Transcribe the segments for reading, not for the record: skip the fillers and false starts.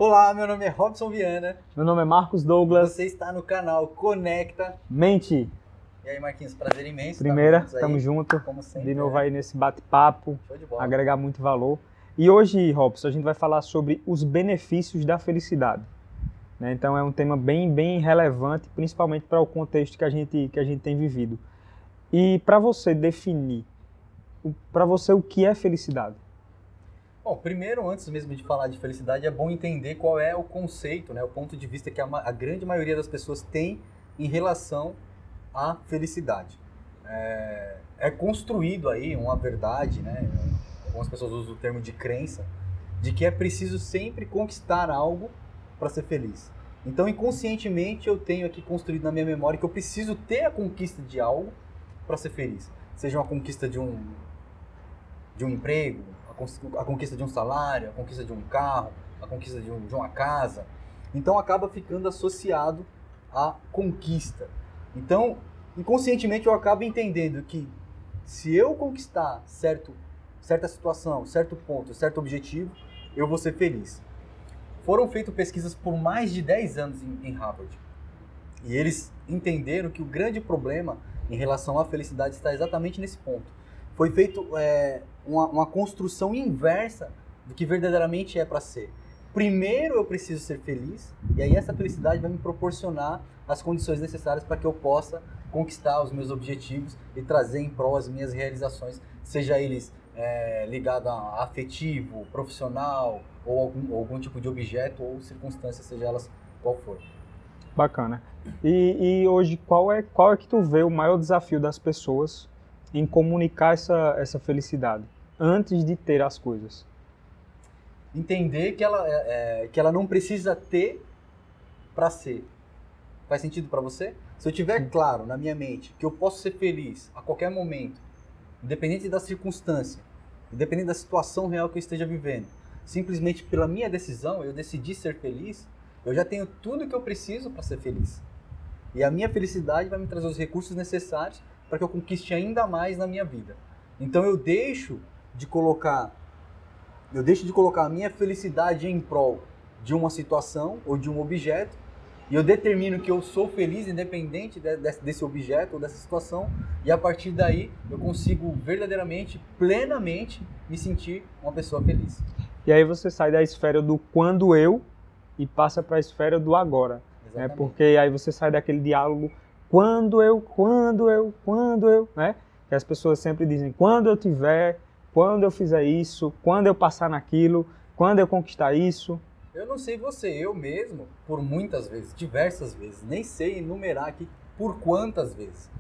Olá, meu nome é Robson Viana. Meu nome é Marcos Douglas. Você está no canal Conecta Mente. E aí, Marquinhos, prazer imenso. Primeira, tamo junto. Como sempre, de novo aí nesse bate-papo, show de bola. Agregar muito valor. E hoje, Robson, a gente vai falar sobre os benefícios da felicidade. Né? Então é um tema bem relevante, principalmente para o contexto que a gente tem vivido. E para você definir, para você o que é felicidade? Bom, primeiro, antes mesmo de falar de felicidade, é bom entender qual é o conceito, né, o ponto de vista que a grande maioria das pessoas tem em relação à felicidade. É construído aí uma verdade, né, algumas pessoas usam o termo de crença, de que é preciso sempre conquistar algo para ser feliz. Então, inconscientemente, eu tenho aqui construído na minha memória que eu preciso ter a conquista de algo para ser feliz. Seja uma conquista de um emprego, a conquista de um salário, a conquista de um carro, a conquista de uma casa. Então acaba ficando associado à conquista. Então, inconscientemente eu acabo entendendo que se eu conquistar certa situação, certo ponto, certo objetivo, eu vou ser feliz. Foram feitas pesquisas por mais de 10 anos em Harvard. E eles entenderam que o grande problema em relação à felicidade está exatamente nesse ponto. Foi feita uma construção inversa do que verdadeiramente é para ser. Primeiro eu preciso ser feliz, e aí essa felicidade vai me proporcionar as condições necessárias para que eu possa conquistar os meus objetivos e trazer em prol as minhas realizações, seja eles ligados a afetivo, profissional, ou algum tipo de objeto ou circunstância, seja elas qual for. Bacana. E hoje, qual é que tu vê o maior desafio das pessoas em comunicar essa felicidade antes de ter as coisas? Entender que ela não precisa ter para ser. Faz sentido para você? Se eu tiver claro na minha mente que eu posso ser feliz a qualquer momento, independente da circunstância, independente da situação real que eu esteja vivendo, simplesmente pela minha decisão, eu decidi ser feliz, eu já tenho tudo que eu preciso para ser feliz. E a minha felicidade vai me trazer os recursos necessários para que eu conquiste ainda mais na minha vida. Então eu deixo de colocar a minha felicidade em prol de uma situação ou de um objeto, e eu determino que eu sou feliz independente desse objeto ou dessa situação, e a partir daí eu consigo verdadeiramente, plenamente me sentir uma pessoa feliz. E aí você sai da esfera do quando eu e passa para a esfera do agora. Né? Porque aí você sai daquele diálogo quando eu, né? Que as pessoas sempre dizem, quando eu tiver, quando eu fizer isso, quando eu passar naquilo, quando eu conquistar isso. Eu não sei você, eu mesmo, por muitas vezes, diversas vezes, nem sei enumerar aqui por quantas vezes,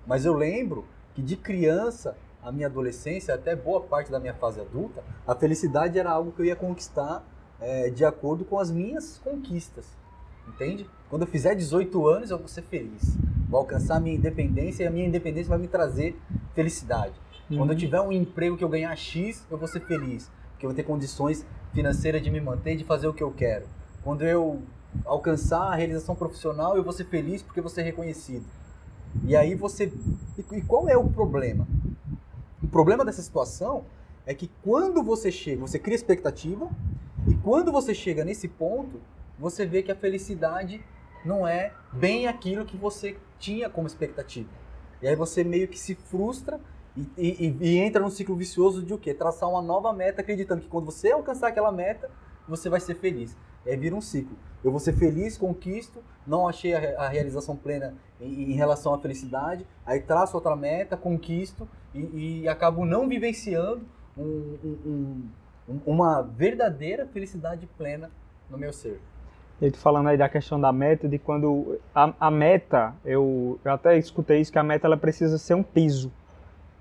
mas eu lembro que de criança, a minha adolescência, até boa parte da minha fase adulta, a felicidade era algo que eu ia conquistar de acordo com as minhas conquistas, entende? Quando eu fizer 18 anos, eu vou ser feliz. Vou alcançar a minha independência e a minha independência vai me trazer felicidade. Quando eu tiver um emprego que eu ganhar X, eu vou ser feliz, porque eu vou ter condições financeiras de me manter, de fazer o que eu quero. Quando eu alcançar a realização profissional, eu vou ser feliz porque vou ser reconhecido. E aí E qual é o problema? O problema dessa situação é que quando você chega, você cria expectativa, e quando você chega nesse ponto, você vê que a felicidade não é bem aquilo que você tinha como expectativa. E aí você meio que se frustra e entra num ciclo vicioso de o quê? Traçar uma nova meta, acreditando que quando você alcançar aquela meta, você vai ser feliz. E aí vira um ciclo. Eu vou ser feliz, conquisto, não achei a realização plena em relação à felicidade, aí traço outra meta, conquisto e acabo não vivenciando uma verdadeira felicidade plena no meu ser. E tu falando aí da questão da meta, de quando a meta, eu até escutei isso, que a meta ela precisa ser um piso.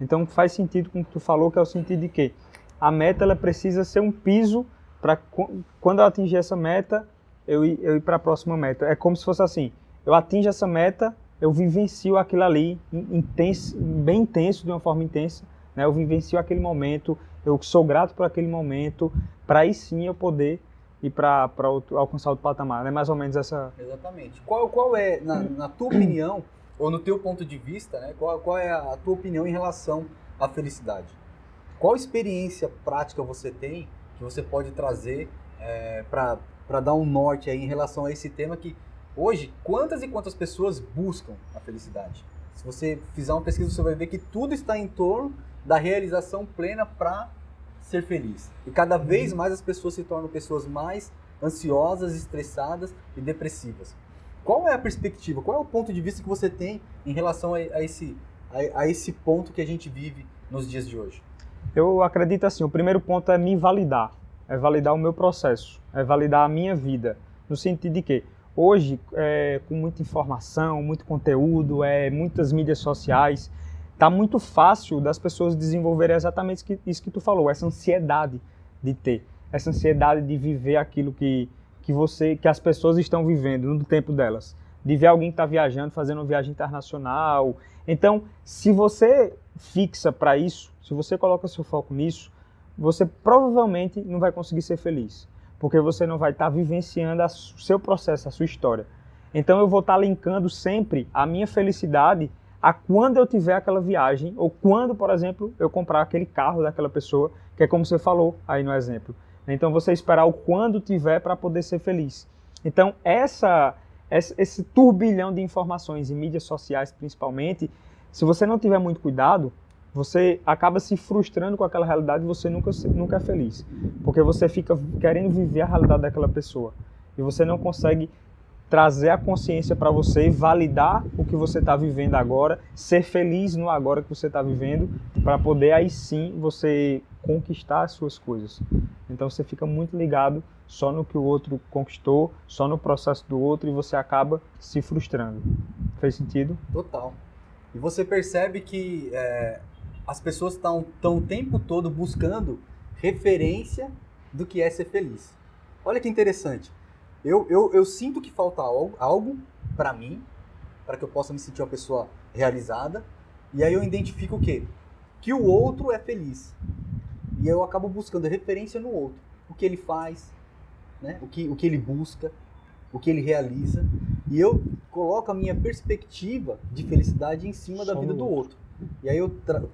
Então faz sentido com o que tu falou, que é o sentido de que a meta ela precisa ser um piso para quando eu atingir essa meta, eu ir para a próxima meta. É como se fosse assim, eu atingo essa meta, eu vivencio aquilo ali, bem intenso, de uma forma intensa, né? Eu vivencio aquele momento, eu sou grato por aquele momento, para aí sim eu poder ir para alcançar outro patamar. É mais ou menos essa... Exatamente. Qual é, na tua opinião, ou no teu ponto de vista, né, qual é a tua opinião em relação à felicidade? Qual experiência prática você tem que você pode trazer para para dar um norte aí em relação a esse tema que hoje, quantas e quantas pessoas buscam a felicidade? Se você fizer uma pesquisa, você vai ver que tudo está em torno da realização plena para ser feliz. E cada vez mais as pessoas se tornam pessoas mais ansiosas, estressadas e depressivas. Qual é a perspectiva, qual é o ponto de vista que você tem em relação a esse ponto que a gente vive nos dias de hoje? Eu acredito assim, o primeiro ponto é me validar, é validar o meu processo, é validar a minha vida, no sentido de que hoje, com muita informação, muito conteúdo, muitas mídias sociais, tá muito fácil das pessoas desenvolverem exatamente isso que tu falou, essa ansiedade de ter, essa ansiedade de viver aquilo que as pessoas estão vivendo no tempo delas, de ver alguém que está viajando, fazendo uma viagem internacional. Então, se você fixa para isso, se você coloca seu foco nisso, você provavelmente não vai conseguir ser feliz, porque você não vai estar vivenciando o seu processo, a sua história. Então eu vou estar linkando sempre a minha felicidade a quando eu tiver aquela viagem, ou quando, por exemplo, eu comprar aquele carro daquela pessoa, que é como você falou aí no exemplo. Então você esperar o quando tiver para poder ser feliz. Então esse turbilhão de informações em mídias sociais principalmente, se você não tiver muito cuidado, você acaba se frustrando com aquela realidade e você nunca é feliz. Porque você fica querendo viver a realidade daquela pessoa. E você não consegue trazer a consciência para você, validar o que você está vivendo agora, ser feliz no agora que você está vivendo, para poder aí sim você conquistar as suas coisas. Então você fica muito ligado só no que o outro conquistou, só no processo do outro, e você acaba se frustrando. Fez sentido? Total. E você percebe que as pessoas estão o tempo todo buscando referência do que é ser feliz. Olha que interessante. Eu sinto que falta algo para mim, para que eu possa me sentir uma pessoa realizada. E aí eu identifico o quê? Que o outro é feliz. E eu acabo buscando referência no outro. O que ele faz, né? o que ele busca, o que ele realiza. E eu coloco a minha perspectiva de felicidade em cima da vida do outro. E aí eu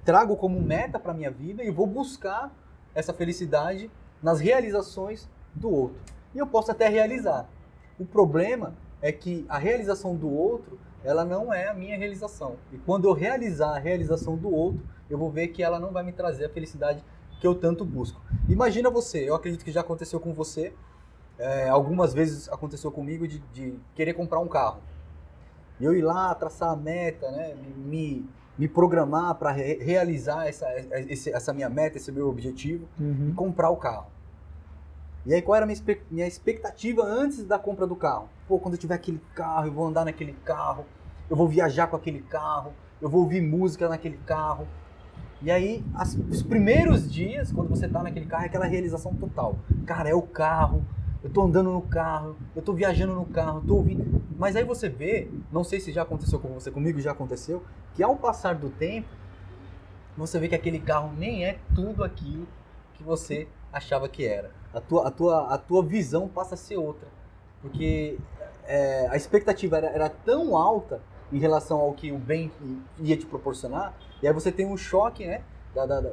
trago como meta para minha vida e vou buscar essa felicidade nas realizações do outro. E eu posso até realizar. O problema é que a realização do outro, ela não é a minha realização. E quando eu realizar a realização do outro, eu vou ver que ela não vai me trazer a felicidade que eu tanto busco. Imagina você, eu acredito que já aconteceu com você, algumas vezes aconteceu comigo de querer comprar um carro. E eu ir lá, traçar a meta, né, me programar para realizar essa minha meta, esse meu objetivo, e comprar o carro. E aí qual era a minha expectativa antes da compra do carro? Pô, quando eu tiver aquele carro, eu vou andar naquele carro, eu vou viajar com aquele carro, eu vou ouvir música naquele carro. E aí, os primeiros dias, quando você tá naquele carro, é aquela realização total. Cara, é o carro, eu tô andando no carro, eu tô viajando no carro, tô ouvindo. Mas aí você vê, não sei se já aconteceu com você, comigo já aconteceu, que ao passar do tempo, você vê que aquele carro nem é tudo aquilo que você achava que era. A tua visão passa a ser outra. Porque a expectativa era tão alta em relação ao que o bem ia te proporcionar, e aí você tem um choque, né,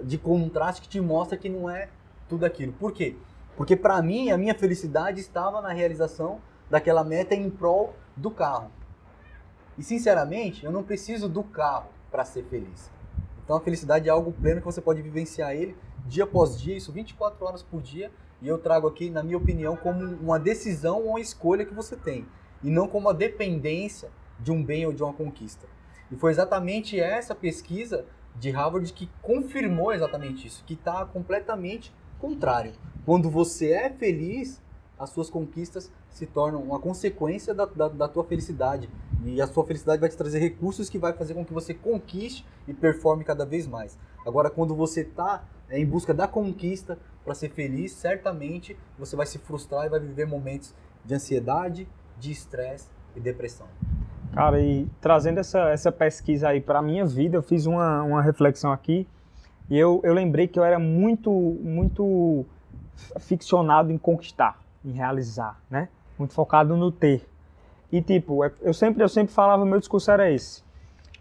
de contraste que te mostra que não é tudo aquilo. Por quê? Porque para mim, a minha felicidade estava na realização daquela meta em prol do carro. E sinceramente, eu não preciso do carro para ser feliz. Então a felicidade é algo pleno que você pode vivenciar ele dia após dia, isso 24 horas por dia, e eu trago aqui, na minha opinião, como uma decisão ou uma escolha que você tem, e não como uma dependência de um bem ou de uma conquista. E foi exatamente essa pesquisa de Harvard que confirmou exatamente isso, que está completamente contrário. Quando você é feliz, as suas conquistas se tornam uma consequência da tua felicidade. E a sua felicidade vai te trazer recursos que vai fazer com que você conquiste e performe cada vez mais. Agora, quando você está em busca da conquista para ser feliz, certamente você vai se frustrar e vai viver momentos de ansiedade, de estresse e depressão. Cara, e trazendo essa pesquisa aí para a minha vida, eu fiz uma reflexão aqui e eu lembrei que eu era muito ficcionado em conquistar, em realizar, né? Muito focado no ter. E tipo, eu sempre falava, meu discurso era esse.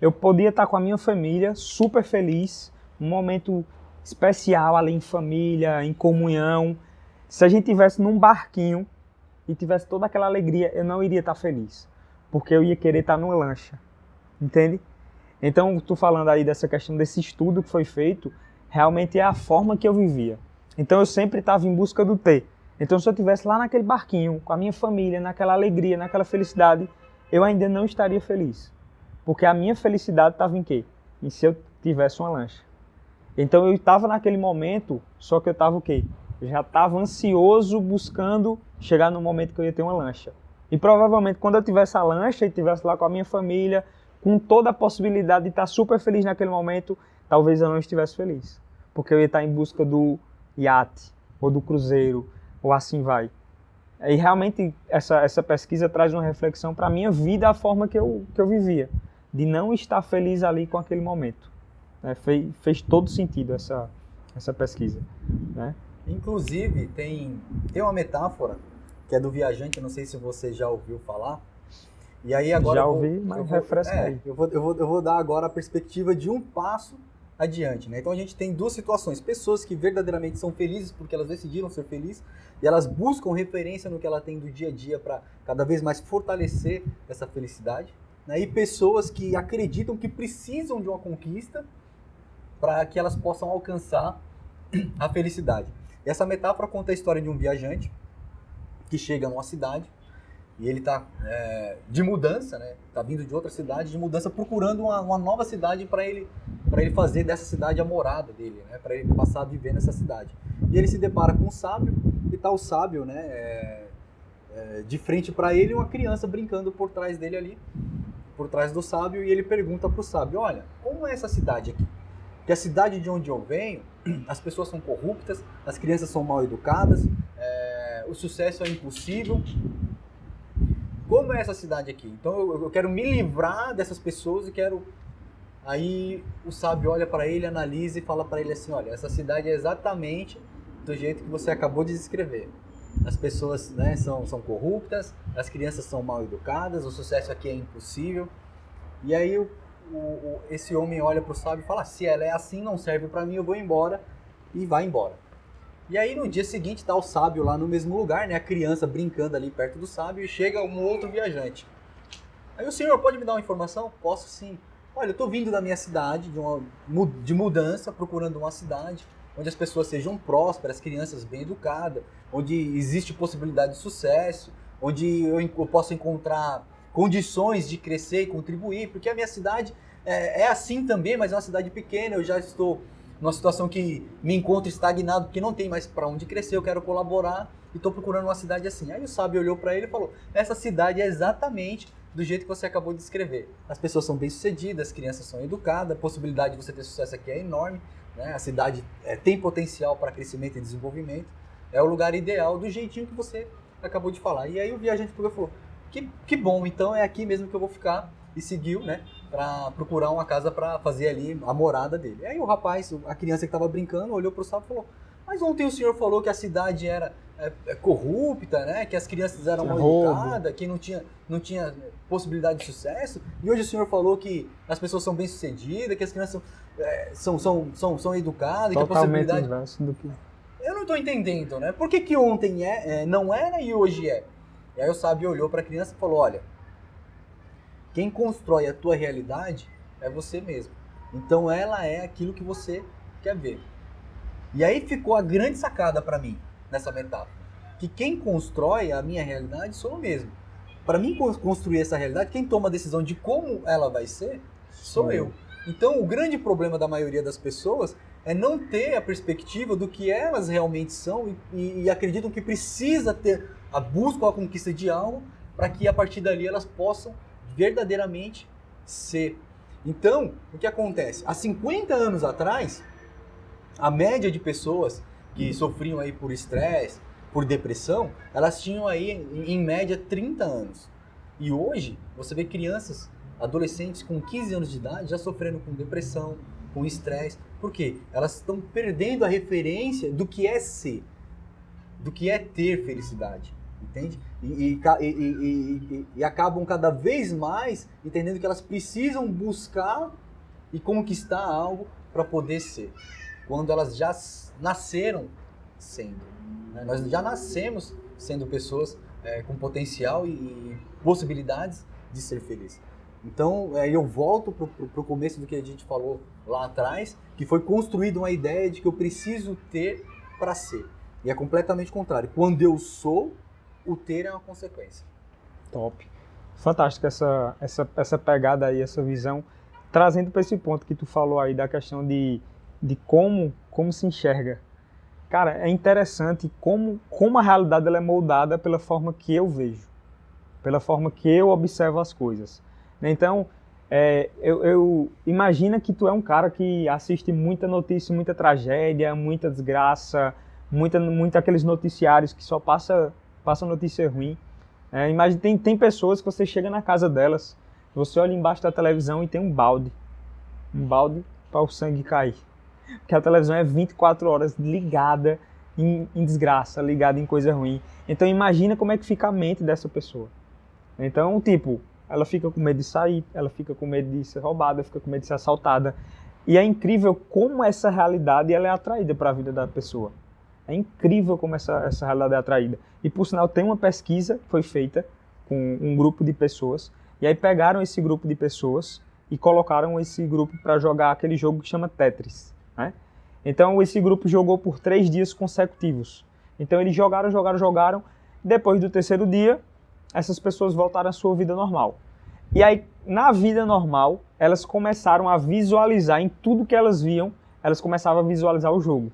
Eu podia estar com a minha família, super feliz, um momento especial ali em família, em comunhão. Se a gente estivesse num barquinho e tivesse toda aquela alegria, eu não iria estar feliz. Porque eu ia querer estar numa lancha. Entende? Então, tu falando aí dessa questão desse estudo que foi feito, realmente é a forma que eu vivia. Então, eu sempre estava em busca do ter. Então, se eu estivesse lá naquele barquinho, com a minha família, naquela alegria, naquela felicidade, eu ainda não estaria feliz. Porque a minha felicidade estava em quê? Em se eu tivesse uma lancha. Então, eu estava naquele momento, só que eu estava o quê? Eu já estava ansioso, buscando chegar no momento que eu ia ter uma lancha. E provavelmente, quando eu tivesse a lancha e estivesse lá com a minha família, com toda a possibilidade de estar super feliz naquele momento, talvez eu não estivesse feliz. Porque eu ia estar em busca do iate, ou do cruzeiro, ou assim vai. E realmente essa pesquisa traz uma reflexão para a minha vida, a forma que eu vivia, de não estar feliz ali com aquele momento. Fez todo sentido essa pesquisa. Né? Inclusive, tem uma metáfora, que é do viajante, não sei se você já ouviu falar. E aí agora já ouvi, mas refresca aí. Eu vou dar agora a perspectiva de um passo adiante, né? Então a gente tem duas situações: pessoas que verdadeiramente são felizes porque elas decidiram ser felizes e elas buscam referência no que ela tem do dia a dia para cada vez mais fortalecer essa felicidade, né? E pessoas que acreditam que precisam de uma conquista para que elas possam alcançar a felicidade. E essa metáfora conta a história de um viajante que chega numa cidade e ele está de mudança, né? Está vindo de outra cidade, de mudança, procurando uma nova cidade para ele fazer dessa cidade a morada dele, né? Para ele passar a viver nessa cidade. E ele se depara com um sábio, e está o sábio, né? De frente para ele, uma criança brincando por trás dele ali, por trás do sábio, e ele pergunta para o sábio: olha, como é essa cidade aqui? Porque a cidade de onde eu venho, as pessoas são corruptas, as crianças são mal educadas, o sucesso é impossível. Como é essa cidade aqui? Então eu quero me livrar dessas pessoas e quero... Aí o sábio olha para ele, analisa e fala para ele assim: olha, essa cidade é exatamente do jeito que você acabou de descrever. As pessoas, né, são corruptas, as crianças são mal educadas, o sucesso aqui é impossível. E aí esse homem olha para o sábio e fala: se ela é assim, não serve para mim, eu vou embora. E vai embora. E aí no dia seguinte está o sábio lá no mesmo lugar, né? A criança brincando ali perto do sábio, e chega um outro viajante. Aí: o senhor pode me dar uma informação? Posso sim. Olha, eu estou vindo da minha cidade, de mudança, procurando uma cidade onde as pessoas sejam prósperas, crianças bem educadas, onde existe possibilidade de sucesso, onde eu possa encontrar condições de crescer e contribuir, porque a minha cidade é assim também, mas é uma cidade pequena, eu já estou numa situação que me encontro estagnado, porque não tem mais para onde crescer, eu quero colaborar e estou procurando uma cidade assim. Aí o sábio olhou para ele e falou: essa cidade é exatamente do jeito que você acabou de descrever. As pessoas são bem-sucedidas, as crianças são educadas, a possibilidade de você ter sucesso aqui é enorme, né? A cidade tem potencial para crescimento e desenvolvimento, é o lugar ideal do jeitinho que você acabou de falar. E aí o viajante falou: que bom, então é aqui mesmo que eu vou ficar. E seguiu, né, para procurar uma casa para fazer ali a morada dele. Aí o rapaz, a criança que estava brincando, olhou para o sábio e falou: mas ontem o senhor falou que a cidade era corrupta, né, que as crianças eram mal educadas, que não tinha possibilidade de sucesso, e hoje o senhor falou que as pessoas são bem-sucedidas, que as crianças são educadas, totalmente que a possibilidade... inverso do que... Eu não estou entendendo, né? Por que ontem não era e hoje é? E aí o sábio olhou para a criança e falou: olha, quem constrói a tua realidade é você mesmo. Então ela é aquilo que você quer ver. E aí ficou a grande sacada para mim nessa metáfora, que quem constrói a minha realidade sou eu mesmo. Para mim construir essa realidade, quem toma a decisão de como ela vai ser sou eu. Então o grande problema da maioria das pessoas é não ter a perspectiva do que elas realmente são e acreditam que precisa ter a busca ou a conquista de algo para que a partir dali elas possam verdadeiramente ser. Então, o que acontece? Há 50 anos atrás, a média de pessoas que sofriam aí por estresse, por depressão, elas tinham aí em média 30 anos. E hoje, você vê crianças, adolescentes com 15 anos de idade já sofrendo com depressão, com estresse. Por quê? Elas estão perdendo a referência do que é ser, do que é ter felicidade. Entende? E acabam cada vez mais entendendo que elas precisam buscar e conquistar algo para poder ser, quando elas já nasceram sendo, né? Nós já nascemos sendo pessoas com potencial e possibilidades de ser feliz. Então, eu volto pro começo do que a gente falou lá atrás, que foi construída uma ideia de que eu preciso ter para ser. E é completamente contrário. Quando eu sou, o ter é uma consequência. Top. Fantástica essa pegada aí, essa visão, trazendo para esse ponto que tu falou aí da questão de como se enxerga. Cara, é interessante como a realidade ela é moldada pela forma que eu vejo, pela forma que eu observo as coisas. Então, eu imagina que tu é um cara que assiste muita notícia, muita tragédia, muita desgraça, muita aqueles noticiários que só passa notícia ruim. Imagina, tem pessoas que você chega na casa delas, você olha embaixo da televisão e tem um balde para o sangue cair. Porque a televisão é 24 horas ligada em desgraça, ligada em coisa ruim. Então imagina como é que fica a mente dessa pessoa. Então, tipo, ela fica com medo de sair, ela fica com medo de ser roubada, fica com medo de ser assaltada. E é incrível como essa realidade ela é atraída para a vida da pessoa. É incrível como essa realidade é atraída. E, por sinal, tem uma pesquisa que foi feita com um grupo de pessoas, e aí pegaram esse grupo de pessoas e colocaram esse grupo para jogar aquele jogo que chama Tetris, né? Então, esse grupo jogou por 3 dias consecutivos. Então, eles jogaram. Depois do terceiro dia, essas pessoas voltaram à sua vida normal. E aí, na vida normal, elas começaram a visualizar em tudo que elas viam, elas começavam a visualizar o jogo.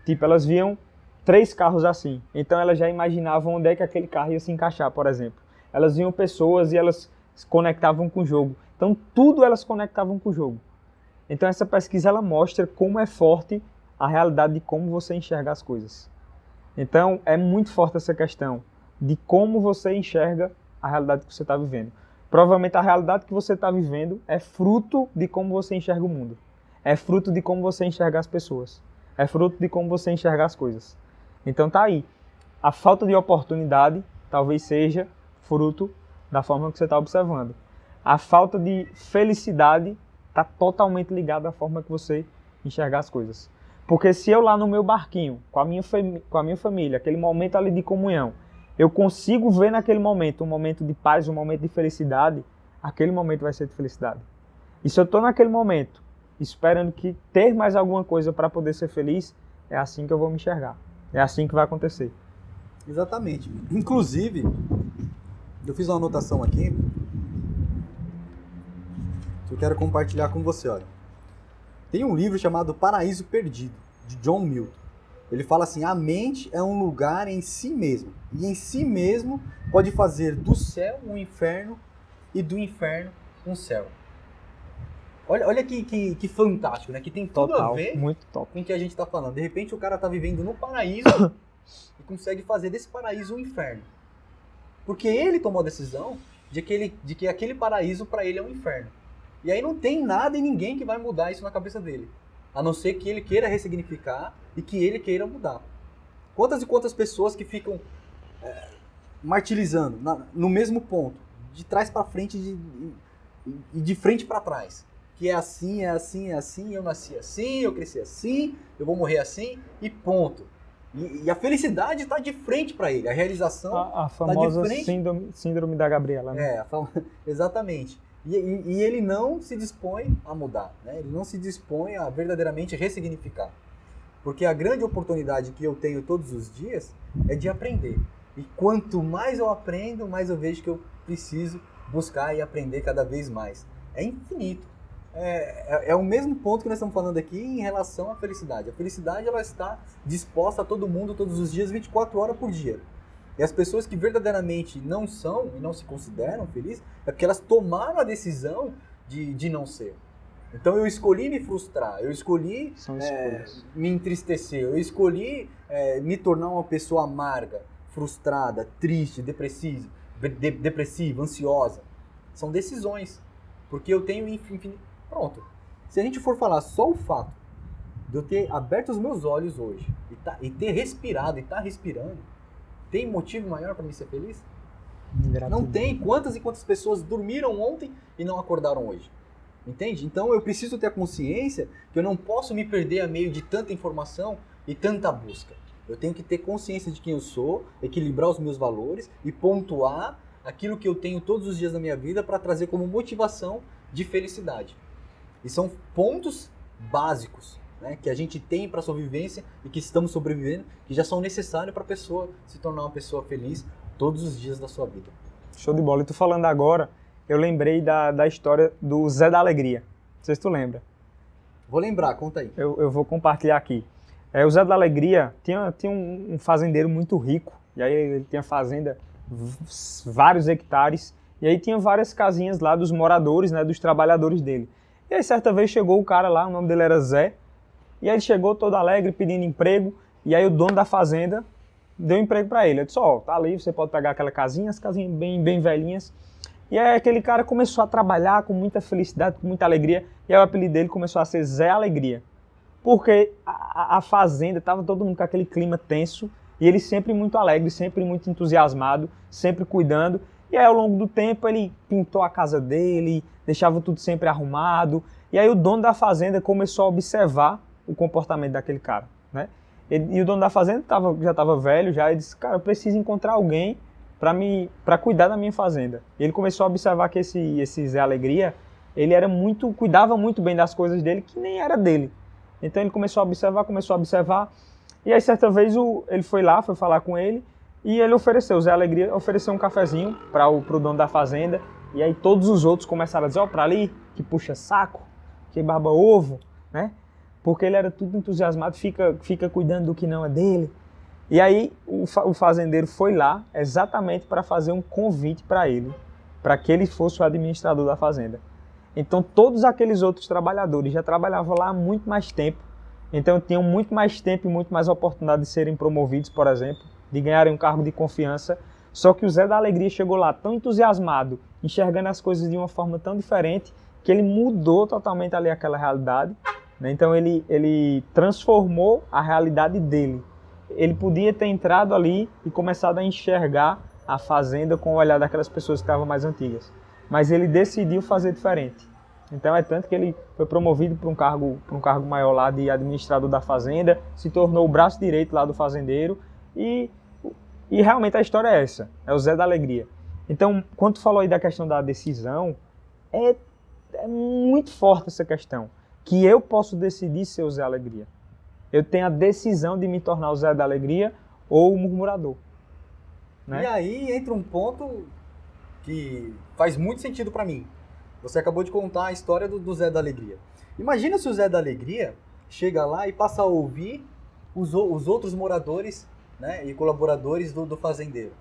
Tipo, elas viam 3 carros assim. Então, elas já imaginavam onde é que aquele carro ia se encaixar, por exemplo. Elas viam pessoas e elas se conectavam com o jogo. Então, tudo elas conectavam com o jogo. Então, essa pesquisa ela mostra como é forte a realidade de como você enxerga as coisas. Então, é muito forte essa questão de como você enxerga a realidade que você está vivendo. Provavelmente a realidade que você está vivendo é fruto de como você enxerga o mundo. É fruto de como você enxerga as pessoas. É fruto de como você enxerga as coisas. Então tá aí. A falta de oportunidade talvez seja fruto da forma que você está observando. A falta de felicidade está totalmente ligada à forma que você enxerga as coisas. Porque se eu lá no meu barquinho, com a minha família, aquele momento ali de comunhão, eu consigo ver naquele momento um momento de paz, um momento de felicidade, aquele momento vai ser de felicidade. E se eu estou naquele momento esperando que ter mais alguma coisa para poder ser feliz, é assim que eu vou me enxergar. É assim que vai acontecer. Exatamente. Inclusive, eu fiz uma anotação aqui que eu quero compartilhar com você. Olha, tem um livro chamado Paraíso Perdido, de John Milton. Ele fala assim: a mente é um lugar em si mesmo, e em si mesmo pode fazer do céu um inferno e do inferno um céu. Olha que fantástico, né? Que tem tudo Total, a ver muito top. com o que a gente está falando. De repente o cara está vivendo no paraíso e consegue fazer desse paraíso um inferno. Porque ele tomou a decisão de que aquele paraíso para ele é um inferno. E aí não tem nada e ninguém que vai mudar isso na cabeça dele. A não ser que ele queira ressignificar e que ele queira mudar. Quantas e quantas pessoas que ficam martirizando no mesmo ponto, de trás para frente e de frente para trás. Que é assim, eu nasci assim, eu cresci assim, eu vou morrer assim e ponto. E a felicidade está de frente para ele, a realização A famosa tá de frente. síndrome da Gabriela, né? Exatamente. E ele não se dispõe a mudar, né? Ele não se dispõe a verdadeiramente ressignificar. Porque a grande oportunidade que eu tenho todos os dias é de aprender. E quanto mais eu aprendo, mais eu vejo que eu preciso buscar e aprender cada vez mais. É infinito. É o mesmo ponto que nós estamos falando aqui em relação à felicidade. A felicidade ela está disposta a todo mundo todos os dias, 24 horas por dia. E as pessoas que verdadeiramente não são e não se consideram felizes, é porque elas tomaram a decisão de não ser. Então eu escolhi me frustrar, eu escolhi me entristecer, eu escolhi me tornar uma pessoa amarga, frustrada, triste, depressiva, ansiosa. São decisões. Porque eu tenho infinito. Pronto. Se a gente for falar só o fato de eu ter aberto os meus olhos hoje e ter respirado e estar respirando, tem motivo maior para me ser feliz? Gratidão. Não tem. Quantas e quantas pessoas dormiram ontem e não acordaram hoje? Entende? Então eu preciso ter a consciência que eu não posso me perder a meio de tanta informação e tanta busca. Eu tenho que ter consciência de quem eu sou, equilibrar os meus valores e pontuar aquilo que eu tenho todos os dias da minha vida para trazer como motivação de felicidade. E são pontos básicos, né, que a gente tem para a sobrevivência e que estamos sobrevivendo, que já são necessários para a pessoa se tornar uma pessoa feliz todos os dias da sua vida. Show de bola. E tu falando agora, eu lembrei da história do Zé da Alegria. Não sei se tu lembra. Vou lembrar, conta aí. Eu vou compartilhar aqui. O Zé da Alegria tinha um fazendeiro muito rico, e aí ele tinha fazenda, vários hectares, e aí tinha várias casinhas lá dos moradores, né, dos trabalhadores dele. E aí certa vez chegou o cara lá, o nome dele era Zé, e aí ele chegou todo alegre pedindo emprego, e aí o dono da fazenda deu emprego para ele. Ele disse, ó, tá ali, você pode pegar aquela casinha, as casinhas bem velhinhas. E aí aquele cara começou a trabalhar com muita felicidade, com muita alegria, e aí o apelido dele começou a ser Zé Alegria. Porque a fazenda, estava todo mundo com aquele clima tenso, e ele sempre muito alegre, sempre muito entusiasmado, sempre cuidando. E aí ao longo do tempo ele pintou a casa dele, deixava tudo sempre arrumado. E aí o dono da fazenda começou a observar o comportamento daquele cara, né? E o dono da fazenda já estava velho, já, e disse, cara, eu preciso encontrar alguém para cuidar da minha fazenda. E ele começou a observar que esse Zé Alegria, ele cuidava muito bem das coisas dele, que nem era dele. Então ele começou a observar, e aí certa vez ele foi lá, foi falar com ele, e ele o Zé Alegria ofereceu um cafezinho para o dono da fazenda, e aí todos os outros começaram a dizer, ó, pra ali, que puxa saco, que barba ovo, né? Porque ele era tudo entusiasmado, fica cuidando do que não é dele. E aí o fazendeiro foi lá exatamente para fazer um convite para ele, para que ele fosse o administrador da fazenda. Então todos aqueles outros trabalhadores já trabalhavam lá há muito mais tempo, então tinham muito mais tempo e muito mais oportunidade de serem promovidos, por exemplo, de ganharem um cargo de confiança. Só que o Zé da Alegria chegou lá tão entusiasmado, enxergando as coisas de uma forma tão diferente, que ele mudou totalmente ali aquela realidade, né? Então ele transformou a realidade dele. Ele podia ter entrado ali e começado a enxergar a fazenda com o olhar daquelas pessoas que estavam mais antigas. Mas ele decidiu fazer diferente. Então é tanto que ele foi promovido para um cargo maior lá de administrador da fazenda, se tornou o braço direito lá do fazendeiro e realmente a história é essa, é o Zé da Alegria. Então, quando tu falou aí da questão da decisão, é muito forte essa questão, que eu posso decidir ser o Zé Alegria. Eu tenho a decisão de me tornar o Zé da Alegria ou o murmurador, né? E aí entra um ponto que faz muito sentido para mim. Você acabou de contar a história do Zé da Alegria. Imagina se o Zé da Alegria chega lá e passa a ouvir os outros moradores, né, e colaboradores do fazendeiro.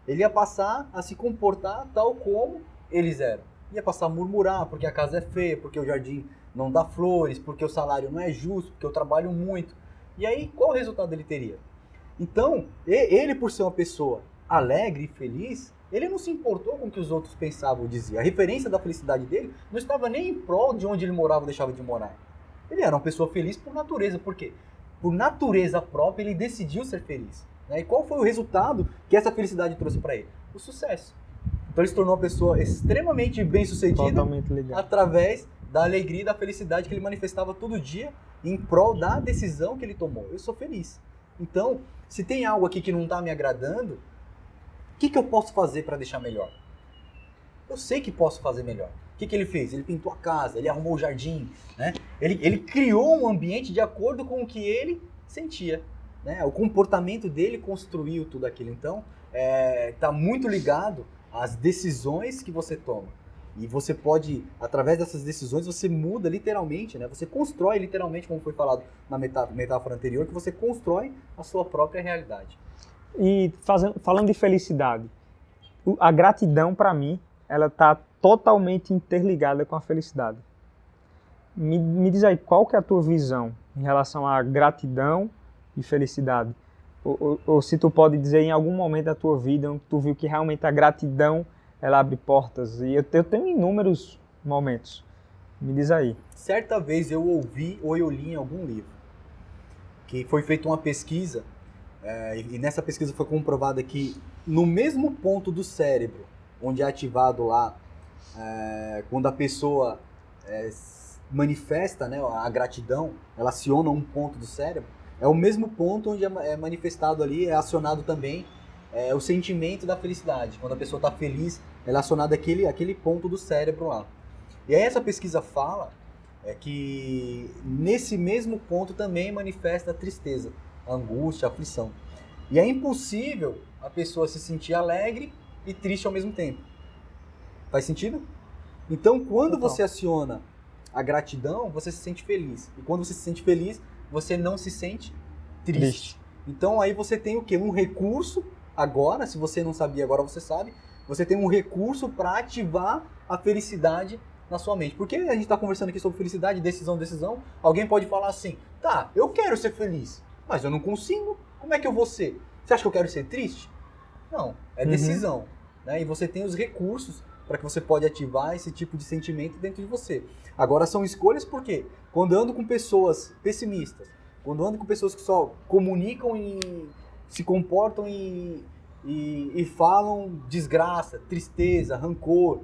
Ele ia passar a se comportar tal como eles eram. Ia passar a murmurar porque a casa é feia, porque o jardim não dá flores, porque o salário não é justo, porque eu trabalho muito. E aí, qual o resultado ele teria? Então, ele por ser uma pessoa alegre e feliz, ele não se importou com o que os outros pensavam ou diziam. A referência da felicidade dele não estava nem em prol de onde ele morava ou deixava de morar. Ele era uma pessoa feliz por natureza. Por quê? Por natureza própria, ele decidiu ser feliz, né? E qual foi o resultado que essa felicidade trouxe para ele? O sucesso. Então ele se tornou uma pessoa extremamente bem-sucedida através da alegria e da felicidade que ele manifestava todo dia em prol da decisão que ele tomou. Eu sou feliz. Então, se tem algo aqui que não está me agradando, o que eu posso fazer para deixar melhor? Eu sei que posso fazer melhor. O que ele fez? Ele pintou a casa, ele arrumou o jardim, né? Ele criou um ambiente de acordo com o que ele sentia, né? O comportamento dele construiu tudo aquilo. Então, está muito ligado às decisões que você toma. E você pode, através dessas decisões, você muda literalmente, né? Você constrói literalmente, como foi falado na metáfora anterior, que você constrói a sua própria realidade. E falando de felicidade, a gratidão para mim, ela está totalmente interligada com a felicidade. Me diz aí, qual que é a tua visão em relação à gratidão e felicidade? Ou se tu pode dizer em algum momento da tua vida onde tu viu que realmente a gratidão ela abre portas. E eu tenho inúmeros momentos. Me diz aí. Certa vez eu ouvi ou eu li em algum livro que foi feita uma pesquisa e nessa pesquisa foi comprovada que no mesmo ponto do cérebro onde é ativado lá quando a pessoa manifesta, né, a gratidão, ela aciona um ponto do cérebro, é o mesmo ponto onde é manifestado ali, é acionado também o sentimento da felicidade. Quando a pessoa está feliz, ela é acionada aquele ponto do cérebro lá. E aí essa pesquisa fala que nesse mesmo ponto também manifesta a tristeza, a angústia, a aflição. E é impossível a pessoa se sentir alegre e triste ao mesmo tempo. Faz sentido? Então, quando você aciona a gratidão, você se sente feliz. E quando você se sente feliz, você não se sente triste. Então, aí você tem o quê? Um recurso, agora, se você não sabia, agora você sabe, você tem um recurso para ativar a felicidade na sua mente. Porque a gente está conversando aqui sobre felicidade, decisão. Alguém pode falar assim, tá, eu quero ser feliz, mas eu não consigo. Como é que eu vou ser? Você acha que eu quero ser triste? Não, é decisão. Né? E você tem os recursos para que você pode ativar esse tipo de sentimento dentro de você. Agora são escolhas porque quando eu ando com pessoas pessimistas, quando eu ando com pessoas que só comunicam e se comportam e falam desgraça, tristeza, rancor,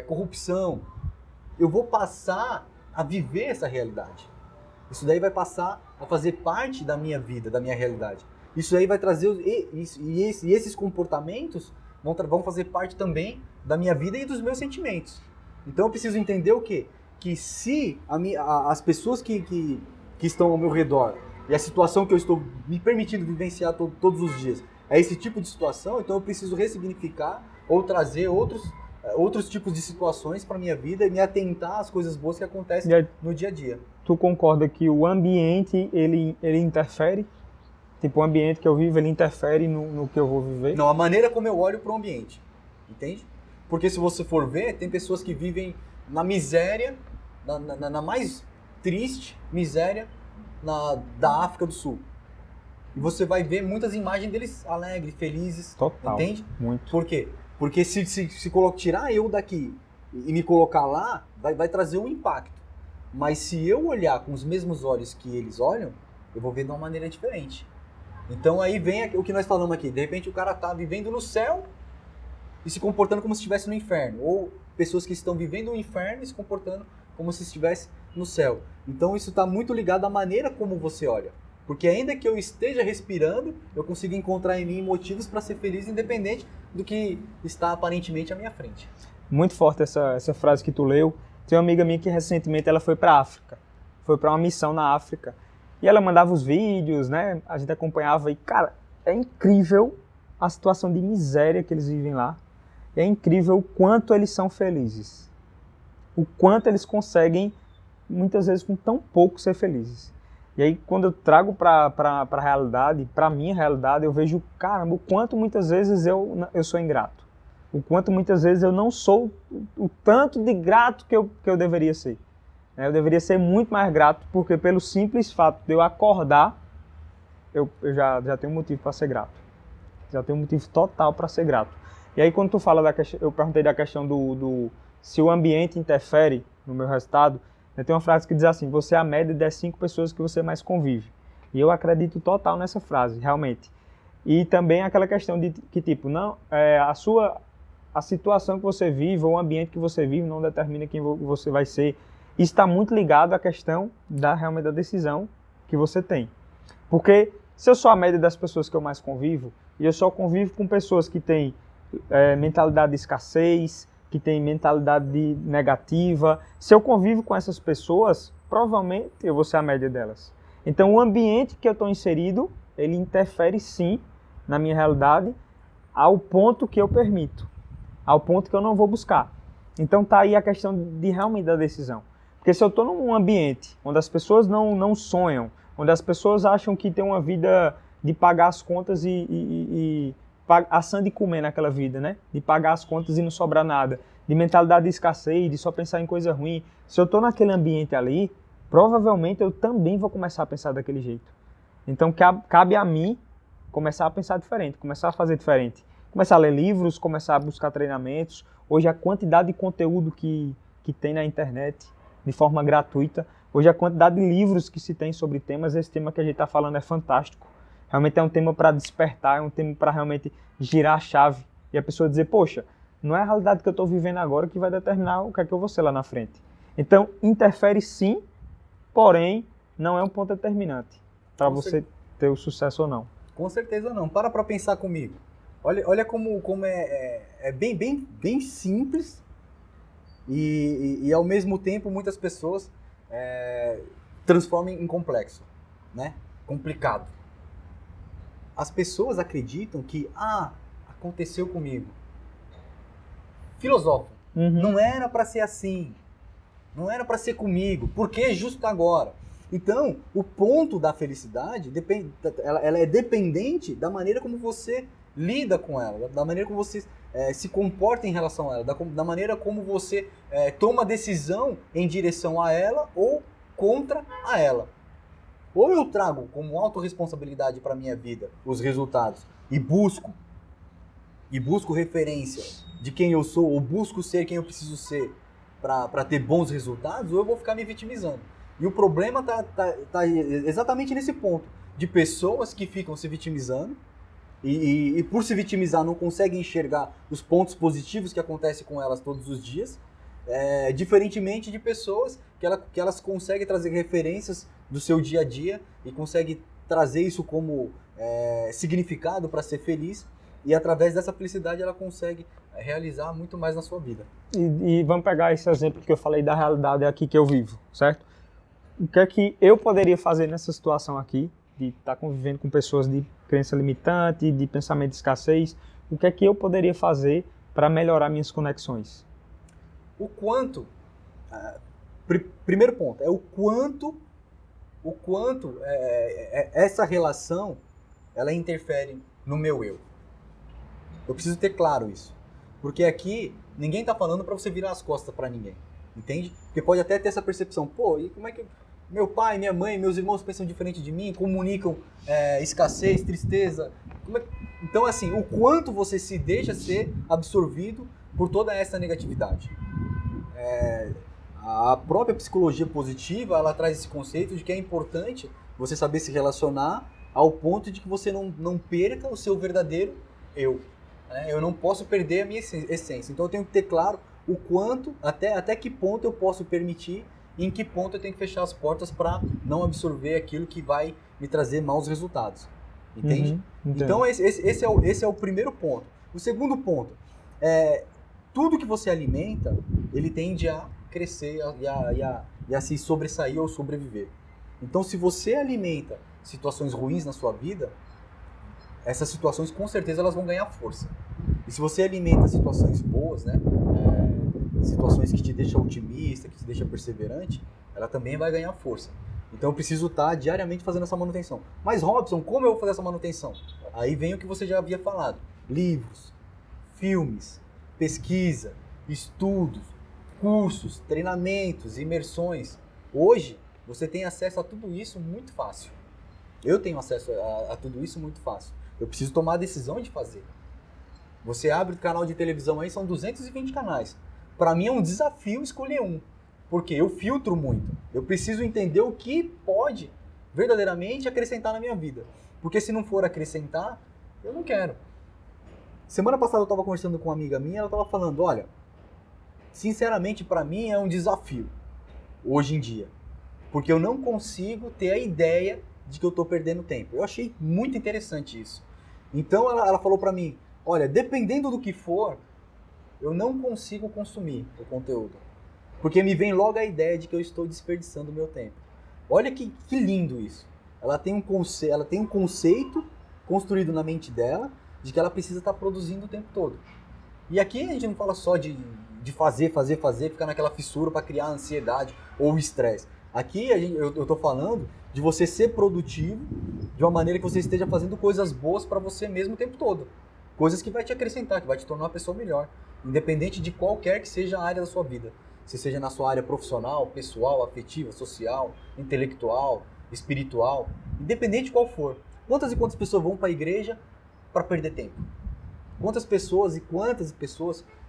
corrupção, eu vou passar a viver essa realidade. Isso daí vai passar a fazer parte da minha vida, da minha realidade. Isso aí vai trazer... E esses comportamentos vão fazer parte também da minha vida e dos meus sentimentos. Então eu preciso entender o quê? Que se as pessoas que estão ao meu redor e a situação que eu estou me permitindo vivenciar todos os dias é esse tipo de situação, então eu preciso ressignificar ou trazer outros tipos de situações para minha vida e me atentar às coisas boas que acontecem no dia a dia. Tu concorda que o ambiente, ele interfere? Tipo, o ambiente que eu vivo, ele interfere no que eu vou viver? Não, a maneira como eu olho para o ambiente, entende? Porque se você for ver, tem pessoas que vivem na miséria, na mais triste miséria da África do Sul. E você vai ver muitas imagens deles alegres, felizes, Total, entende? Muito. Por quê? Porque se tirar eu daqui e me colocar lá, vai trazer um impacto. Mas se eu olhar com os mesmos olhos que eles olham, eu vou ver de uma maneira diferente. Então aí vem o que nós falamos aqui. De repente o cara tá vivendo no céu e se comportando como se estivesse no inferno. Ou pessoas que estão vivendo no inferno e se comportando como se estivesse no céu. Então isso está muito ligado à maneira como você olha. Porque ainda que eu esteja respirando, eu consigo encontrar em mim motivos para ser feliz, independente do que está aparentemente à minha frente. Muito forte essa frase que tu leu. Tem uma amiga minha que recentemente ela foi para a África. Foi para uma missão na África. E ela mandava os vídeos, né? A gente acompanhava e, cara, é incrível a situação de miséria que eles vivem lá. É incrível o quanto eles são felizes. O quanto eles conseguem, muitas vezes, com tão pouco, ser felizes. E aí, quando eu trago para a realidade, para a minha realidade, eu vejo, caramba, o quanto muitas vezes eu sou ingrato. O quanto muitas vezes eu não sou o tanto de grato que eu deveria ser. Eu deveria ser muito mais grato, porque pelo simples fato de eu acordar, eu já tenho motivo para ser grato. Já tenho motivo total para ser grato. E aí quando tu fala da questão, eu perguntei da questão do se o ambiente interfere no meu resultado, tem uma frase que diz assim, você é a média das 5 pessoas que você mais convive. E eu acredito total nessa frase, realmente. E também aquela questão de que, tipo, não, a situação que você vive, ou o ambiente que você vive, não determina quem você vai ser. Isso está muito ligado à questão realmente da decisão que você tem. Porque se eu sou a média das pessoas que eu mais convivo, e eu só convivo com pessoas que têm mentalidade de escassez, que têm mentalidade negativa, se eu convivo com essas pessoas, provavelmente eu vou ser a média delas. Então o ambiente que eu estou inserido, ele interfere sim na minha realidade, ao ponto que eu permito, ao ponto que eu não vou buscar. Então tá aí a questão de realmente da decisão. Porque se eu estou num ambiente onde as pessoas não sonham, onde as pessoas acham que tem uma vida de pagar as contas e assando e comer naquela vida, né? De pagar as contas e não sobrar nada, de mentalidade de escassez, de só pensar em coisa ruim. Se eu estou naquele ambiente ali, provavelmente eu também vou começar a pensar daquele jeito. Então cabe a mim começar a pensar diferente, começar a fazer diferente. Começar a ler livros, começar a buscar treinamentos. Hoje a quantidade de conteúdo que tem na internet, de forma gratuita. Hoje a quantidade de livros que se tem sobre temas, esse tema que a gente está falando é fantástico. Realmente é um tema para despertar, é um tema para realmente girar a chave. E a pessoa dizer, poxa, não é a realidade que eu estou vivendo agora que vai determinar o que é que eu vou ser lá na frente. Então, interfere sim, porém, não é um ponto determinante. para você ter o sucesso ou não. Com certeza não. Para pensar comigo. Olha como é bem simples e ao mesmo tempo muitas pessoas transformam em complexo, né? Complicado. As pessoas acreditam que, aconteceu comigo. Filosofam. Não era para ser assim. Não era para ser comigo. Por que justo agora? Então, o ponto da felicidade, ela é dependente da maneira como você lida com ela, da maneira como você se comporta em relação a ela, da maneira como você toma decisão em direção a ela ou contra a ela. Ou eu trago como autorresponsabilidade para a minha vida os resultados e busco referência de quem eu sou, ou busco ser quem eu preciso ser para ter bons resultados, ou eu vou ficar me vitimizando. E o problema tá exatamente nesse ponto, de pessoas que ficam se vitimizando e por se vitimizar não conseguem enxergar os pontos positivos que acontecem com elas todos os dias, diferentemente de pessoas que elas conseguem trazer referências do seu dia a dia e conseguem trazer isso como significado para ser feliz, e através dessa felicidade ela consegue realizar muito mais na sua vida. E vamos pegar esse exemplo que eu falei da realidade aqui que eu vivo, certo? O que é que eu poderia fazer nessa situação aqui, de estar convivendo com pessoas de crença limitante, de pensamento de escassez? O que é que eu poderia fazer para melhorar minhas conexões? O quanto, primeiro ponto, é o quanto essa relação, ela interfere no meu eu. Eu preciso ter claro isso. Porque aqui, ninguém está falando para você virar as costas para ninguém. Entende? Porque pode até ter essa percepção. Pô, e como é que meu pai, minha mãe, meus irmãos pensam diferente de mim, comunicam escassez, tristeza? Então, assim, o quanto você se deixa ser absorvido por toda essa negatividade. A própria psicologia positiva, ela traz esse conceito de que é importante você saber se relacionar ao ponto de que você não perca o seu verdadeiro eu. Eu não posso perder a minha essência. Então eu tenho que ter claro o quanto, até que ponto eu posso permitir e em que ponto eu tenho que fechar as portas para não absorver aquilo que vai me trazer maus resultados. Entende? Então esse é o primeiro ponto. O segundo ponto é tudo que você alimenta, ele tende a crescer e a se sobressair ou sobreviver. Então se você alimenta situações ruins na sua vida, essas situações com certeza elas vão ganhar força. E se você alimenta situações boas, né, situações que te deixam otimista, que te deixam perseverante, ela também vai ganhar força. Então eu preciso estar diariamente fazendo essa manutenção. Mas Robson, como eu vou fazer essa manutenção? Aí vem o que você já havia falado. Livros, filmes, pesquisa, estudos, cursos, treinamentos, imersões. Hoje você tem acesso a tudo isso muito fácil. Eu tenho acesso a tudo isso muito fácil. Eu preciso tomar a decisão de fazer. Você abre o canal de televisão aí, são 220 canais. Para mim é um desafio escolher um. Porque eu filtro muito. Eu preciso entender o que pode verdadeiramente acrescentar na minha vida. Porque se não for acrescentar, eu não quero. Semana passada eu estava conversando com uma amiga minha, ela estava falando, olha, sinceramente para mim é um desafio, hoje em dia. Porque eu não consigo ter a ideia de que eu estou perdendo tempo. Eu achei muito interessante isso. Então ela falou para mim, olha, dependendo do que for, eu não consigo consumir o conteúdo. Porque me vem logo a ideia de que eu estou desperdiçando o meu tempo. Olha que lindo isso. Ela tem um conceito construído na mente dela de que ela precisa estar produzindo o tempo todo. E aqui a gente não fala só de fazer, ficar naquela fissura para criar ansiedade ou estresse. Aqui eu estou falando de você ser produtivo de uma maneira que você esteja fazendo coisas boas para você mesmo o tempo todo. Coisas que vai te acrescentar, que vai te tornar uma pessoa melhor. Independente de qualquer que seja a área da sua vida. Se seja na sua área profissional, pessoal, afetiva, social, intelectual, espiritual. Independente de qual for. Quantas e quantas pessoas vão para a igreja para perder tempo? Quantas pessoas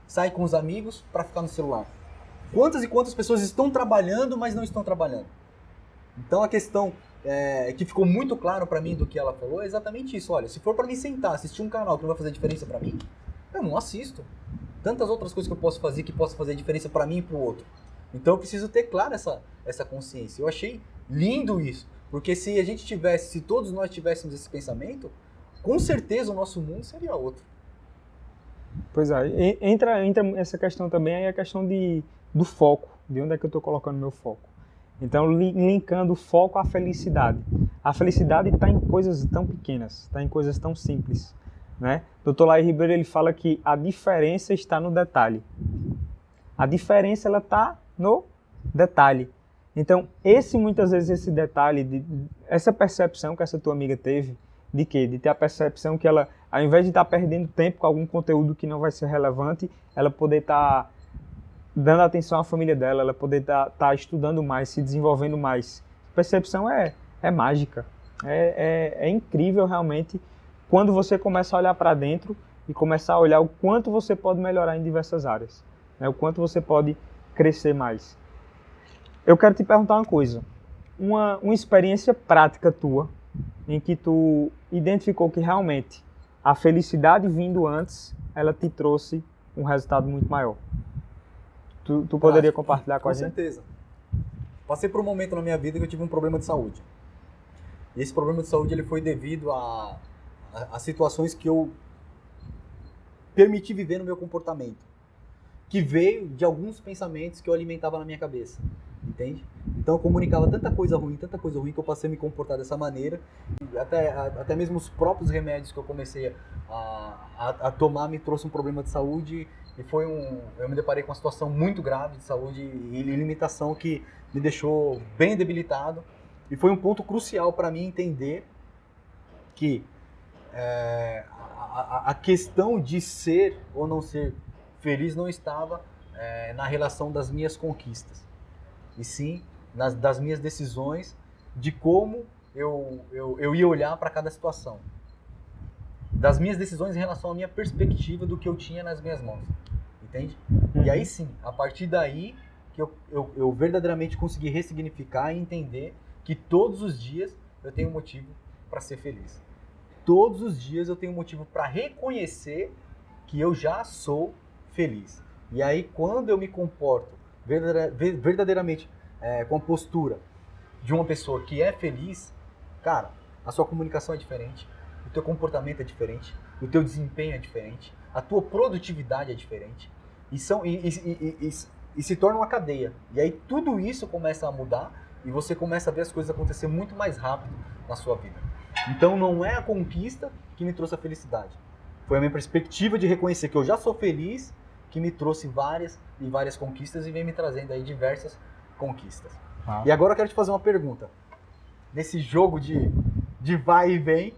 saem com os amigos para ficar no celular? Quantas e quantas pessoas estão trabalhando, mas não estão trabalhando? Então a questão que ficou muito claro para mim do que ela falou é exatamente isso. Olha, se for para mim sentar, assistir um canal que não vai fazer diferença para mim, eu não assisto. Tantas outras coisas que eu posso fazer que possam fazer diferença para mim e para o outro. Então eu preciso ter claro essa consciência. Eu achei lindo isso. Porque se todos nós tivéssemos esse pensamento, com certeza o nosso mundo seria outro. Pois é, entra essa questão também, aí a questão do foco, de onde é que eu estou colocando meu foco. Então, linkando o foco à felicidade. A felicidade está em coisas tão pequenas, está em coisas tão simples, né? Dr. Laí Ribeiro, ele fala que a diferença está no detalhe. A diferença, ela está no detalhe. Então, muitas vezes esse detalhe, essa percepção que essa tua amiga teve, de quê? De ter a percepção que ela, ao invés de estar perdendo tempo com algum conteúdo que não vai ser relevante, ela poder estar dando atenção à família dela, ela poder estar estudando mais, se desenvolvendo mais. Percepção é mágica. É incrível realmente quando você começa a olhar para dentro e começar a olhar o quanto você pode melhorar em diversas áreas, né? O quanto você pode crescer mais. Eu quero te perguntar uma coisa. Uma experiência prática tua, em que tu identificou que realmente a felicidade vindo antes, ela te trouxe um resultado muito maior. Tu poderia compartilhar com a gente? Com certeza. Passei por um momento na minha vida que eu tive um problema de saúde. E esse problema de saúde ele foi devido a situações que eu permiti viver no meu comportamento, que veio de alguns pensamentos que eu alimentava na minha cabeça, entende? Então eu comunicava tanta coisa ruim que eu passei a me comportar dessa maneira, até mesmo os próprios remédios que eu comecei a tomar me trouxe um problema de saúde, e eu me deparei com uma situação muito grave de saúde e limitação que me deixou bem debilitado, e foi um ponto crucial para mim entender que a questão de ser ou não ser feliz não estava na relação das minhas conquistas, e sim das minhas decisões, de como eu ia olhar para cada situação, das minhas decisões em relação à minha perspectiva do que eu tinha nas minhas mãos, entende? E aí sim, a partir daí que eu verdadeiramente consegui ressignificar e entender que todos os dias eu tenho motivo para ser feliz. Todos os dias eu tenho motivo para reconhecer que eu já sou feliz. E aí, quando eu me comporto verdadeiramente com a postura de uma pessoa que é feliz, cara, a sua comunicação é diferente, o teu comportamento é diferente, o teu desempenho é diferente, a tua produtividade é diferente, e se torna uma cadeia. E aí tudo isso começa a mudar e você começa a ver as coisas acontecer muito mais rápido na sua vida. Então não é a conquista que me trouxe a felicidade. Foi a minha perspectiva de reconhecer que eu já sou feliz que me trouxe várias e várias conquistas e vem me trazendo aí diversas conquistas. E agora eu quero te fazer uma pergunta. Nesse jogo de vai e vem,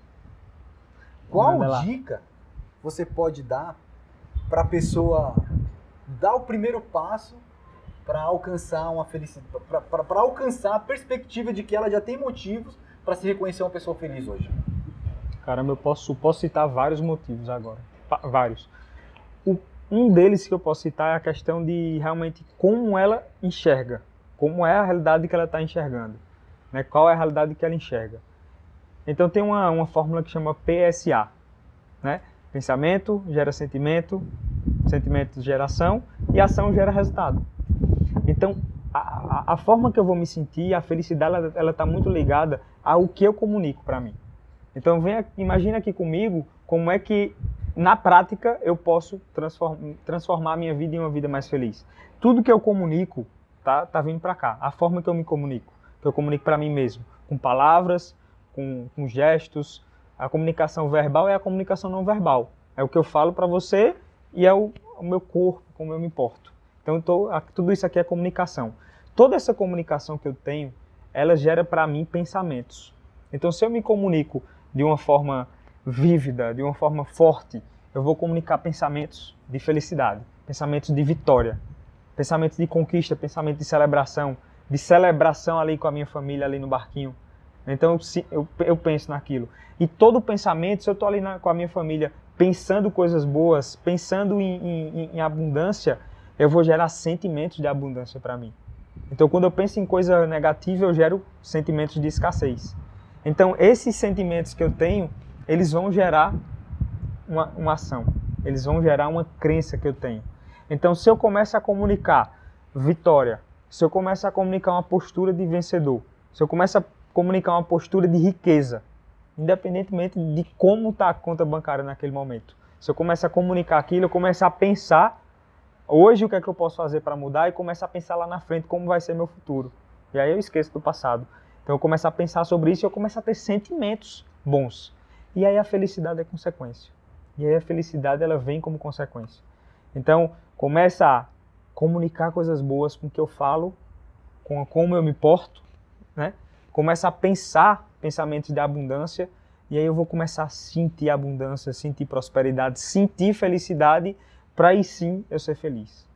qual dica você pode dar para a pessoa dar o primeiro passo para alcançar uma felicidade, para alcançar a perspectiva de que ela já tem motivos para se reconhecer uma pessoa feliz hoje? Caramba, eu posso citar vários motivos agora. Vários. Um deles que eu posso citar é a questão de realmente como ela enxerga. Como é a realidade que ela está enxergando. Né? Qual é a realidade que ela enxerga. Então tem uma fórmula que chama PSA. Né? Pensamento gera sentimento, sentimento gera ação e ação gera resultado. Então a forma que eu vou me sentir, a felicidade, ela está muito ligada ao que eu comunico para mim. Então imagina aqui comigo como é que na prática eu posso transformar a minha vida em uma vida mais feliz. Tudo que eu comunico tá vindo para cá. A forma que eu me comunico, que eu comunico para mim mesmo, com palavras, com gestos. A comunicação verbal é a comunicação não verbal. É o que eu falo para você e é o meu corpo, como eu me porto. Então tudo isso aqui é comunicação. Toda essa comunicação que eu tenho, ela gera para mim pensamentos. Então se eu me comunico de uma forma vívida, de uma forma forte, eu vou comunicar pensamentos de felicidade, pensamentos de vitória, pensamentos de conquista, pensamentos de celebração ali com a minha família, ali no barquinho. Então eu penso naquilo. E todo pensamento, se eu estou ali com a minha família pensando coisas boas, pensando em abundância, eu vou gerar sentimentos de abundância para mim. Então quando eu penso em coisa negativa, eu gero sentimentos de escassez. Então esses sentimentos que eu tenho, eles vão gerar uma ação, eles vão gerar uma crença que eu tenho. Então se eu começo a comunicar vitória, se eu começo a comunicar uma postura de vencedor, se eu começo a comunicar uma postura de riqueza, independentemente de como está a conta bancária naquele momento. Se eu começar a comunicar aquilo, eu começar a pensar hoje o que é que eu posso fazer para mudar e começar a pensar lá na frente como vai ser meu futuro. E aí eu esqueço do passado. Então eu começo a pensar sobre isso e eu começo a ter sentimentos bons. E aí a felicidade é consequência. E aí a felicidade ela vem como consequência. Então começa a comunicar coisas boas com o que eu falo, com como eu me porto, né? Começa a pensar pensamentos de abundância e aí eu vou começar a sentir abundância, sentir prosperidade, sentir felicidade para aí sim eu ser feliz.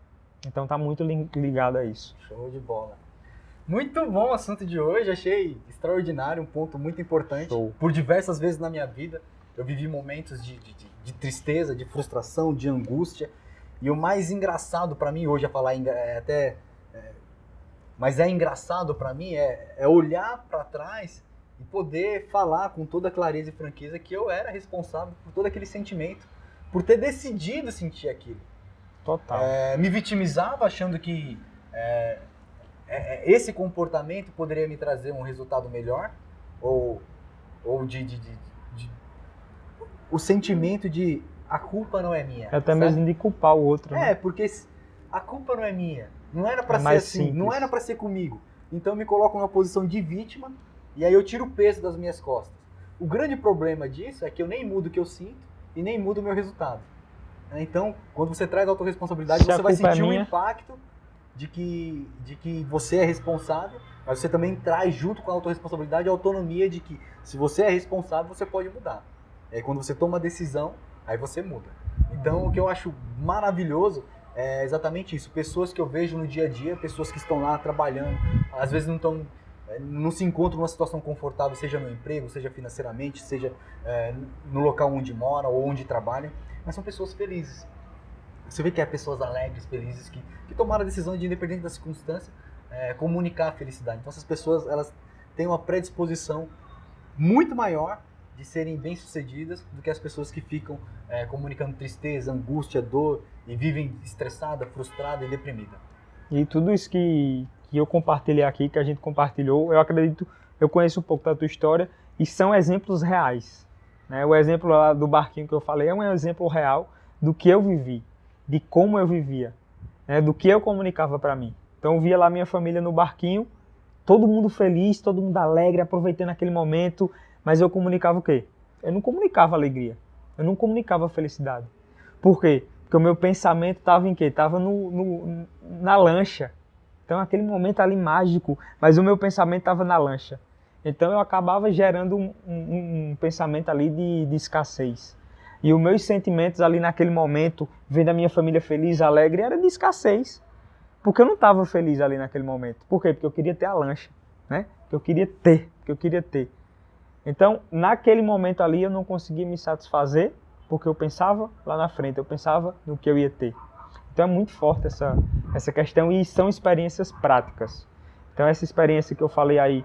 Então está muito ligado a isso. Show de bola. Muito bom o assunto de hoje, achei extraordinário, um ponto muito importante. Show. Por diversas vezes na minha vida, eu vivi momentos de tristeza, de frustração, de angústia. E o mais engraçado para mim, hoje a falar mas é engraçado para mim, é olhar para trás e poder falar com toda clareza e franqueza que eu era responsável por todo aquele sentimento, por ter decidido sentir aquilo. Total. Me vitimizava achando que esse comportamento poderia me trazer um resultado melhor, ou o sentimento de a culpa não é minha. Até mesmo de culpar o outro. Né? Porque a culpa não é minha. Não era para ser mais assim, simples. não era para ser comigo. Então eu me coloco numa posição de vítima e aí eu tiro o peso das minhas costas. O grande problema disso é que eu nem mudo o que eu sinto e nem mudo o meu resultado. Então, quando você traz a autorresponsabilidade, você vai sentir o impacto de que você é responsável, mas você também traz junto com a autorresponsabilidade a autonomia de que se você é responsável, você pode mudar. É quando você toma a decisão, aí você muda. Então, o que eu acho maravilhoso é exatamente isso. Pessoas que eu vejo no dia a dia, pessoas que estão lá trabalhando, às vezes não se encontram numa situação confortável, seja no emprego, seja financeiramente, seja no local onde moram ou onde trabalham, mas são pessoas felizes. Você vê que é pessoas alegres, felizes, que tomaram a decisão de, independente da circunstância, comunicar a felicidade. Então essas pessoas, elas têm uma predisposição muito maior de serem bem-sucedidas do que as pessoas que ficam comunicando tristeza, angústia, dor e vivem estressada, frustrada e deprimida. E tudo isso que eu compartilhei aqui, que a gente compartilhou, eu acredito, eu conheço um pouco da tua história e são exemplos reais. Né? O exemplo lá do barquinho que eu falei é um exemplo real do que eu vivi, de como eu vivia, né? Do que eu comunicava para mim. Então eu via lá minha família no barquinho, todo mundo feliz, todo mundo alegre, aproveitando aquele momento, mas eu comunicava o quê? Eu não comunicava alegria, eu não comunicava felicidade. Por quê? Porque o meu pensamento estava em quê? Estava na lancha. Então aquele momento ali mágico, mas o meu pensamento estava na lancha. Então eu acabava gerando um pensamento ali de escassez. E os meus sentimentos ali naquele momento, vendo a minha família feliz, alegre, era de escassez. Porque eu não estava feliz ali naquele momento. Por quê? Porque eu queria ter a lancha, né? Porque eu queria ter. Então, naquele momento ali, eu não conseguia me satisfazer, porque eu pensava lá na frente, eu pensava no que eu ia ter. Então é muito forte essa questão e são experiências práticas. Então essa experiência que eu falei aí,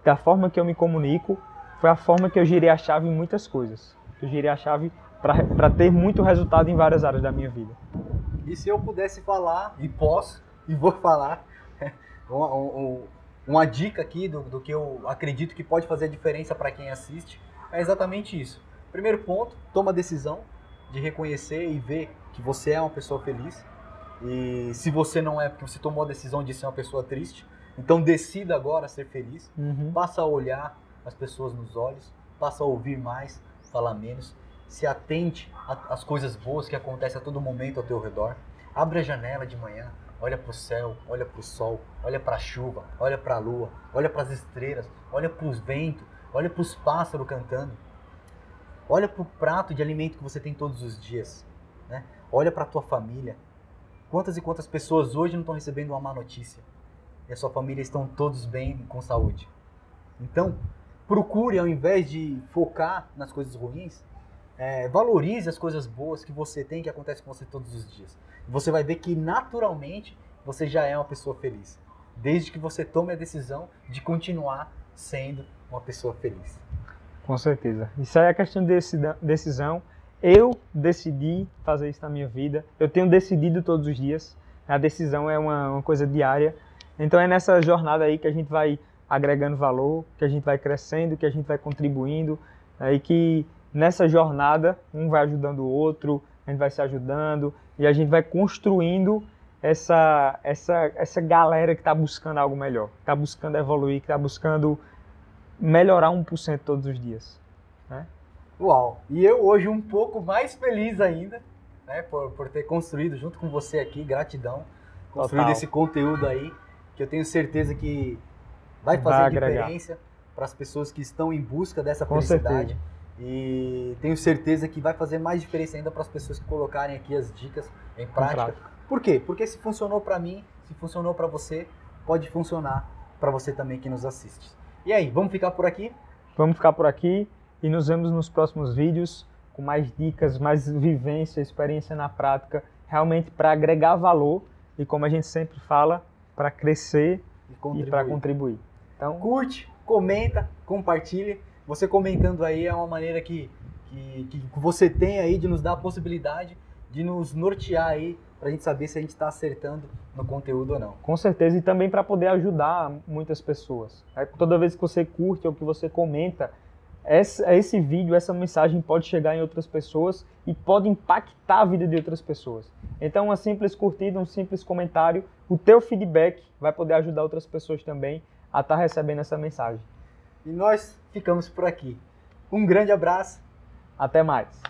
da forma que eu me comunico, foi a forma que eu girei a chave em muitas coisas. Eu girei a chave para ter muito resultado em várias áreas da minha vida. E se eu pudesse falar, e posso, e vou falar, uma dica aqui do que eu acredito que pode fazer a diferença para quem assiste, é exatamente isso. Primeiro ponto, toma a decisão de reconhecer e ver que você é uma pessoa feliz. E se você não é, porque você tomou a decisão de ser uma pessoa triste, então decida agora ser feliz. Passa a olhar as pessoas nos olhos, passa a ouvir mais, falar menos. Se atente às coisas boas que acontecem a todo momento ao teu redor. Abre a janela de manhã, olha para o céu, olha para o sol, olha para a chuva, olha para a lua, olha para as estrelas, olha para os ventos, olha para os pássaros cantando. Olha para o prato de alimento que você tem todos os dias, né? Olha para a tua família. Quantas e quantas pessoas hoje não estão recebendo uma má notícia? E a sua família estão todos bem, com saúde. Então, procure, ao invés de focar nas coisas ruins, valorize as coisas boas que você tem, que acontecem com você todos os dias. Você vai ver que, naturalmente, você já é uma pessoa feliz. Desde que você tome a decisão de continuar sendo uma pessoa feliz. Com certeza. Isso aí é questão de decisão. Eu decidi fazer isso na minha vida. Eu tenho decidido todos os dias. A decisão é uma coisa diária. Então é nessa jornada aí que a gente vai agregando valor, que a gente vai crescendo, que a gente vai contribuindo, e que nessa jornada um vai ajudando o outro, a gente vai se ajudando e a gente vai construindo essa galera que está buscando algo melhor, que está buscando evoluir, que está buscando melhorar 1% todos os dias. Né? Uau! E eu hoje um pouco mais feliz ainda, né, por ter construído junto com você aqui, gratidão, construído Total. esse conteúdo aí, que eu tenho certeza que vai fazer diferença para as pessoas que estão em busca dessa felicidade. Certeza. E tenho certeza que vai fazer mais diferença ainda para as pessoas que colocarem aqui as dicas em prática. Por quê? Porque se funcionou para mim, se funcionou para você, pode funcionar para você também que nos assiste. E aí, vamos ficar por aqui? Vamos ficar por aqui e nos vemos nos próximos vídeos com mais dicas, mais vivência, experiência na prática, realmente para agregar valor e, como a gente sempre fala, para crescer e para contribuir. Então, curte, comenta, compartilha. Você comentando aí é uma maneira que você tem aí de nos dar a possibilidade de nos nortear aí para a gente saber se a gente está acertando no conteúdo ou não. Com certeza, e também para poder ajudar muitas pessoas. Toda vez que você curte ou que você comenta, esse vídeo, essa mensagem pode chegar em outras pessoas e pode impactar a vida de outras pessoas. Então, uma simples curtida, um simples comentário, o teu feedback vai poder ajudar outras pessoas também a estar recebendo essa mensagem. E nós ficamos por aqui. Um grande abraço. Até mais.